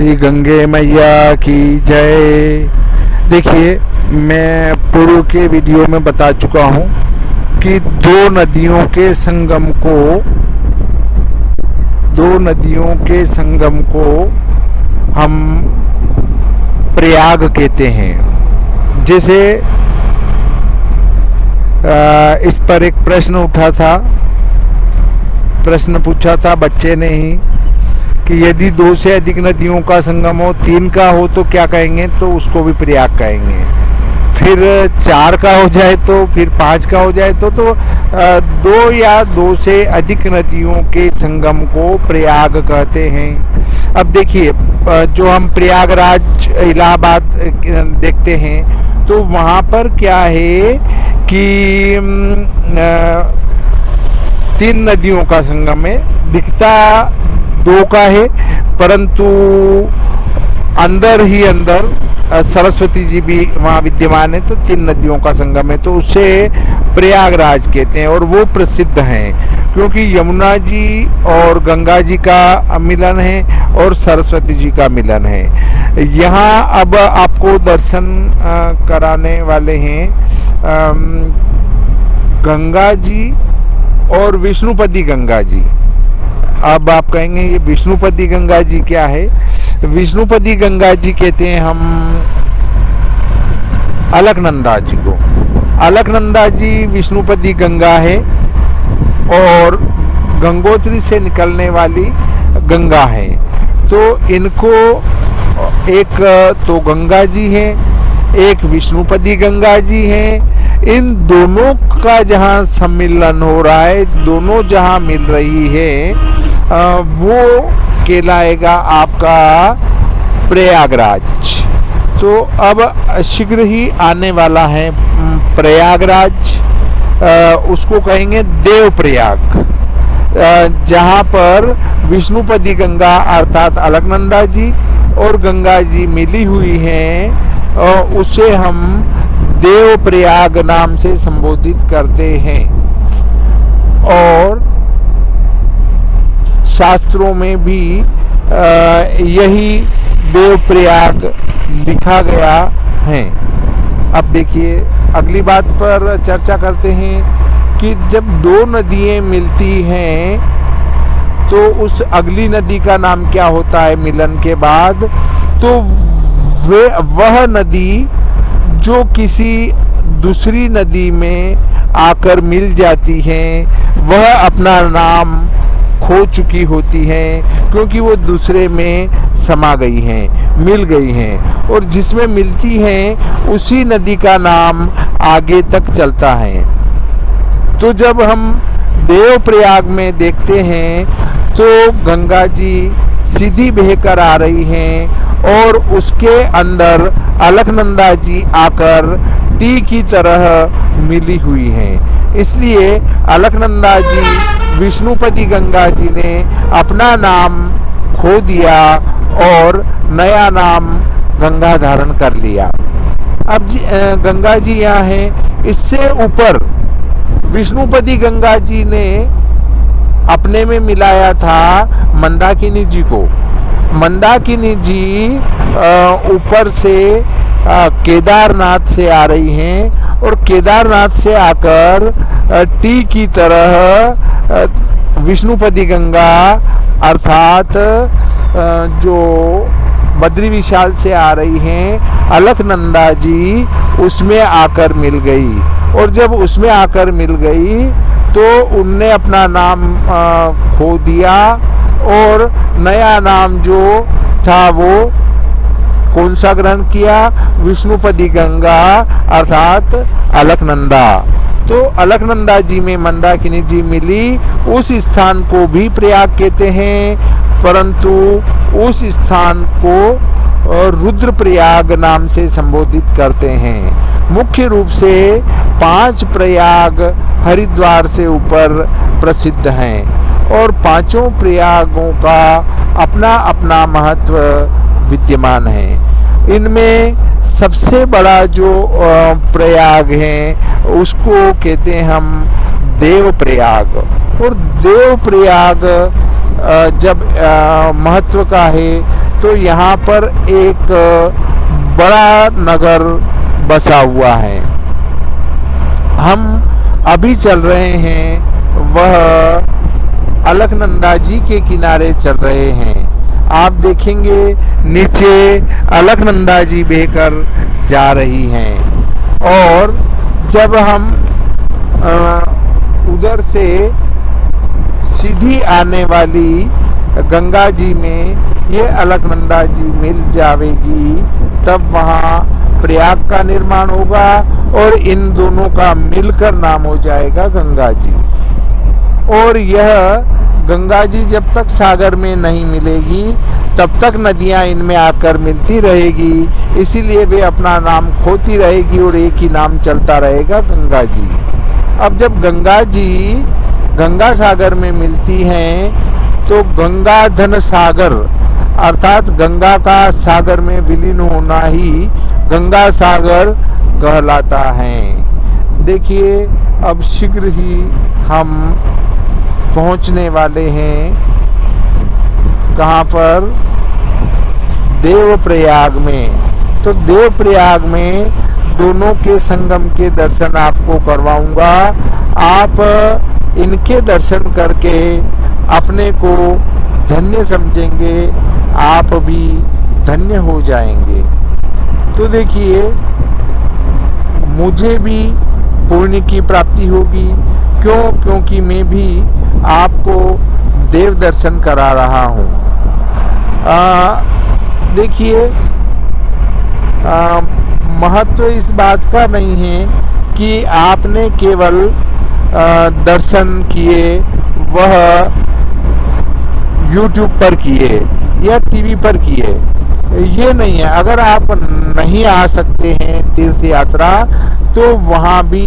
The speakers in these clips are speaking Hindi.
श्री गंगे मैया की जय। देखिए, मैं पूर्व के वीडियो में बता चुका हूँ कि दो नदियों के संगम को हम प्रयाग कहते हैं। जैसे इस पर एक प्रश्न उठा था, प्रश्न पूछा था बच्चे ने ही कि यदि 2 से अधिक नदियों का संगम हो, 3 का हो तो क्या कहेंगे, तो उसको भी प्रयाग कहेंगे। फिर 4 का हो जाए तो, फिर 5 का हो जाए तो 2 या 2 से अधिक नदियों के संगम को प्रयाग कहते हैं। अब देखिए, जो हम प्रयागराज इलाहाबाद देखते हैं तो वहाँ पर क्या है कि 3 नदियों का संगम है। दिखता 2 का है, परंतु अंदर ही अंदर सरस्वती जी भी वहाँ विद्यमान है, तो 3 नदियों का संगम है, तो उसे प्रयागराज कहते हैं। और वो प्रसिद्ध हैं क्योंकि यमुना जी और गंगा जी का मिलन है और सरस्वती जी का मिलन है। यहाँ अब आपको दर्शन कराने वाले हैं गंगा जी और विष्णुपदी गंगा जी। अब आप कहेंगे ये विष्णुपदी गंगा जी क्या है? विष्णुपदी गंगा जी कहते हैं हम अलकनंदा जी को। अलकनंदा जी विष्णुपदी गंगा है और गंगोत्री से निकलने वाली गंगा है। तो इनको एक तो गंगा जी है, एक विष्णुपदी गंगा जी है। इन दोनों का जहाँ सम्मिलन हो रहा है, दोनों जहाँ मिल रही है, वो कहलाएगा आपका प्रयागराज। तो अब शीघ्र ही आने वाला है प्रयागराज, उसको कहेंगे देवप्रयाग, जहाँ पर विष्णुपदी गंगा अर्थात अलकनंदा जी और गंगा जी मिली हुई हैं, उसे हम देवप्रयाग नाम से संबोधित करते हैं। और शास्त्रों में भी यही देवप्रयाग लिखा गया है। अब देखिए, अगली बात पर चर्चा करते हैं कि जब 2 नदियां मिलती हैं तो उस अगली नदी का नाम क्या होता है मिलन के बाद? तो वह नदी जो किसी दूसरी नदी में आकर मिल जाती है, वह अपना नाम खो चुकी होती हैं क्योंकि वो दूसरे में समा गई हैं, मिल गई हैं, और जिसमें मिलती हैं उसी नदी का नाम आगे तक चलता है। तो जब हम देवप्रयाग में देखते हैं तो गंगा जी सीधी बहकर आ रही हैं और उसके अंदर अलकनंदा जी आकर टी की तरह मिली हुई हैं। इसलिए अलकनंदा जी विष्णुपदी गंगा जी ने अपना नाम खो दिया और नया नाम गंगा धारण कर लिया। अब गंगा जी यहाँ है, इससे ऊपर विष्णुपदी गंगा जी ने अपने में मिलाया था मंदाकिनी जी को। मंदाकिनी जी ऊपर से केदारनाथ से आ रही हैं और केदारनाथ से आकर टी की तरह विष्णुपदी गंगा अर्थात जो बद्री विशाल से आ रही हैं अलकनंदा जी, उसमें आकर मिल गई। और जब उसमें आकर मिल गई तो उनने अपना नाम खो दिया और नया नाम जो था वो कौन सा ग्रहण किया? विष्णुपदी गंगा अर्थात अलकनंदा। तो अलकनंदा जी में मंदाकिनी जी मिली, उस स्थान को भी प्रयाग कहते हैं, परंतु उस स्थान को रुद्रप्रयाग नाम से संबोधित करते हैं। मुख्य रूप से 5 प्रयाग हरिद्वार से ऊपर प्रसिद्ध हैं और 5 प्रयागों का अपना अपना महत्व विद्यमान है। इनमें सबसे बड़ा जो प्रयाग है उसको कहते हैं हम देवप्रयाग। और देवप्रयाग जब महत्व का है तो यहाँ पर एक बड़ा नगर बसा हुआ है। हम अभी चल रहे हैं वह अलकनंदा जी के किनारे चल रहे हैं। आप देखेंगे नीचे अलकनंदा जी बहकर जा रही हैं और जब हम उधर से सीधी आने वाली गंगा जी में ये अलकनंदा जी मिल जाएगी, तब वहाँ प्रयाग का निर्माण होगा और इन दोनों का मिलकर नाम हो जाएगा गंगा जी। और यह गंगा जी जब तक सागर में नहीं मिलेगी तब तक नदियां इनमें आकर मिलती रहेगी, इसीलिए वे अपना नाम खोती रहेगी और एक ही नाम चलता रहेगा, गंगा जी। अब जब गंगा जी गंगा सागर में मिलती हैं तो गंगा धन सागर अर्थात गंगा का सागर में विलीन होना ही गंगा सागर कहलाता है। देखिए अब शीघ्र ही हम पहुंचने वाले हैं कहाँ पर, देवप्रयाग में। तो देवप्रयाग में दोनों के संगम के दर्शन आपको करवाऊंगा। आप इनके दर्शन करके अपने को धन्य समझेंगे, आप भी धन्य हो जाएंगे। तो देखिए मुझे भी पुण्य की प्राप्ति होगी, क्योंकि मैं भी आपको देव दर्शन करा रहा हूँ। देखिए महत्व इस बात का नहीं है कि आपने केवल दर्शन किए वह YouTube पर किए या टीवी पर किए, ये नहीं है। अगर आप नहीं आ सकते हैं तीर्थ यात्रा तो वहाँ भी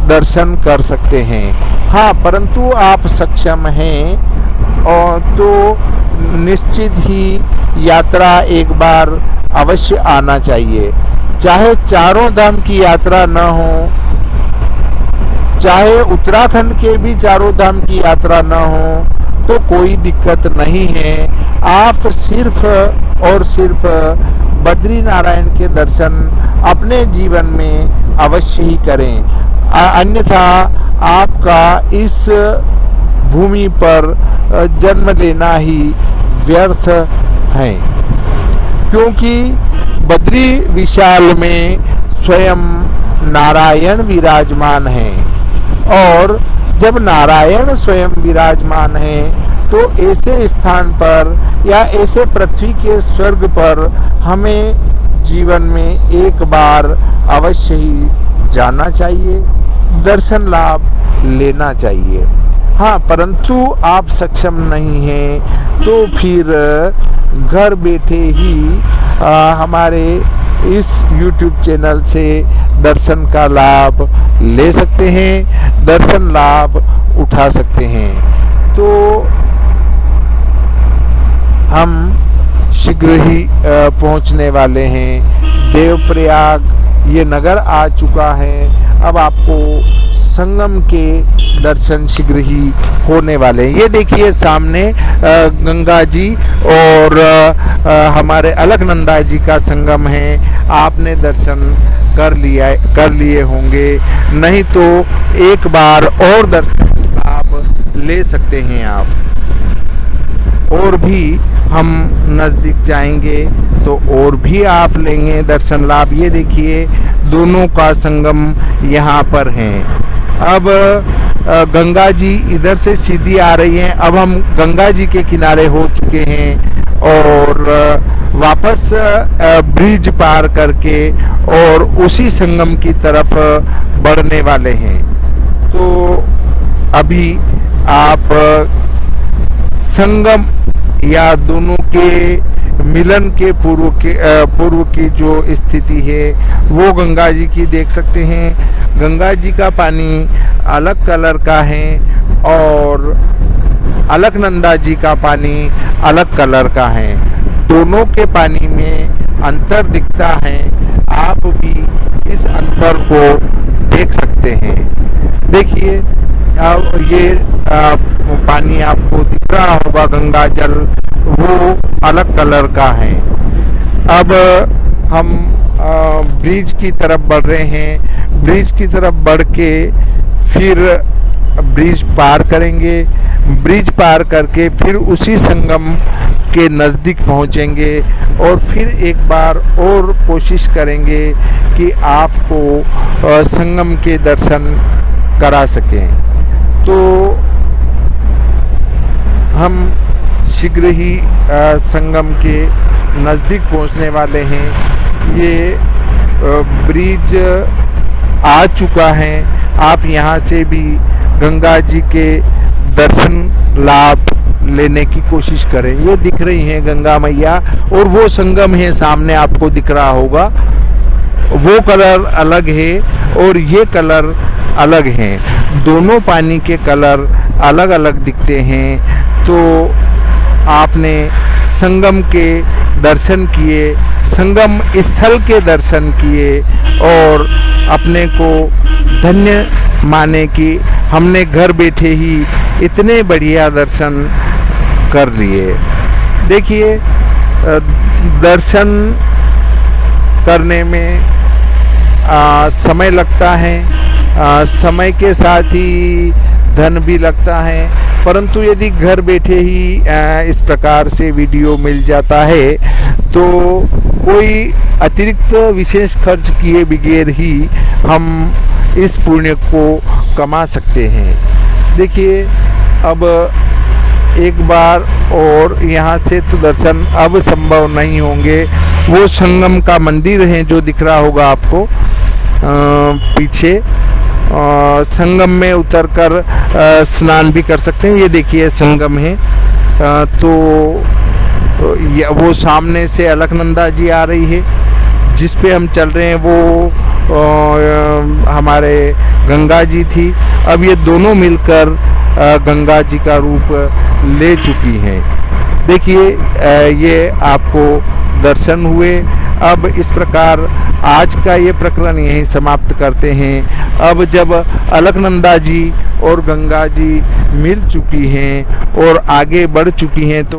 दर्शन कर सकते हैं। हाँ, परंतु आप सक्षम हैं और तो निश्चित ही यात्रा एक बार अवश्य आना चाहिए। चाहे चारों धाम की यात्रा न हो, चाहे उत्तराखंड के भी चारों धाम की यात्रा न हो, तो कोई दिक्कत नहीं है। आप सिर्फ और सिर्फ बद्री नारायण के दर्शन अपने जीवन में अवश्य ही करें, अन्यथा आपका इस भूमि पर जन्म लेना ही व्यर्थ है। क्योंकि बद्री विशाल में स्वयं नारायण विराजमान हैं और जब नारायण स्वयं विराजमान हैं तो ऐसे स्थान पर या ऐसे पृथ्वी के स्वर्ग पर हमें जीवन में एक बार अवश्य ही जाना चाहिए, दर्शन लाभ लेना चाहिए। हाँ, परंतु आप सक्षम नहीं हैं तो फिर घर बैठे ही हमारे इस YouTube चैनल से दर्शन का लाभ ले सकते हैं, दर्शन लाभ उठा सकते हैं। तो हम शीघ्र ही पहुंचने वाले हैं देवप्रयाग। ये नगर आ चुका है। अब आपको संगम के दर्शन शीघ्र ही होने वाले हैं। ये देखिए सामने गंगा जी और हमारे अलकनंदा जी का संगम है। आपने दर्शन कर लिए होंगे, नहीं तो एक बार और दर्शन आप ले सकते हैं। आप और भी हम नज़दीक जाएंगे तो और भी आप लेंगे दर्शन लाभ। ये देखिए दोनों का संगम यहाँ पर है। अब गंगा जी इधर से सीधी आ रही हैं। अब हम गंगा जी के किनारे हो चुके हैं और वापस ब्रिज पार करके और उसी संगम की तरफ बढ़ने वाले हैं। तो अभी आप संगम या दोनों के मिलन के पूर्व की जो स्थिति है वो गंगा जी की देख सकते हैं। गंगा जी का पानी अलग कलर का है और अलकनंदा जी का पानी अलग कलर का है। दोनों के पानी में अंतर दिखता है। आप भी इस अंतर को देख सकते हैं। देखिए अब ये पानी आपको दिख रहा होगा, गंगा जल वो अलग कलर का है। अब हम ब्रिज की तरफ बढ़ रहे हैं। ब्रिज की तरफ बढ़ के फिर ब्रिज पार करेंगे। ब्रिज पार करके फिर उसी संगम के नज़दीक पहुंचेंगे और फिर एक बार और कोशिश करेंगे कि आपको संगम के दर्शन करा सकें। तो हम शीघ्र ही संगम के नज़दीक पहुंचने वाले हैं। ये ब्रिज आ चुका है। आप यहाँ से भी गंगा जी के दर्शन लाभ लेने की कोशिश करें। ये दिख रही हैं गंगा मैया और वो संगम है सामने, आपको दिख रहा होगा। वो कलर अलग है और ये कलर अलग हैं। दोनों पानी के कलर अलग अलग दिखते हैं। तो आपने संगम के दर्शन किए, संगम स्थल के दर्शन किए और अपने को धन्य माने कि हमने घर बैठे ही इतने बढ़िया दर्शन कर लिए। देखिए, दर्शन करने में समय लगता है, समय के साथ ही धन भी लगता है, परंतु यदि घर बैठे ही इस प्रकार से वीडियो मिल जाता है तो कोई अतिरिक्त विशेष खर्च किए बगैर ही हम इस पुण्य को कमा सकते हैं। देखिए, अब एक बार और यहाँ से तो दर्शन अब संभव नहीं होंगे। वो संगम का मंदिर है जो दिख रहा होगा आपको पीछे। संगम में उतरकर स्नान भी कर सकते हैं। ये देखिए संगम है। तो वो सामने से अलकनंदा जी आ रही है, जिस पे हम चल रहे हैं वो हमारे गंगा जी थी। अब ये दोनों मिलकर गंगा जी का रूप ले चुकी हैं। देखिए, ये आपको दर्शन हुए। अब इस प्रकार आज का ये प्रकरण यहीं समाप्त करते हैं। अब जब अलकनंदा जी और गंगा जी मिल चुकी हैं और आगे बढ़ चुकी हैं तो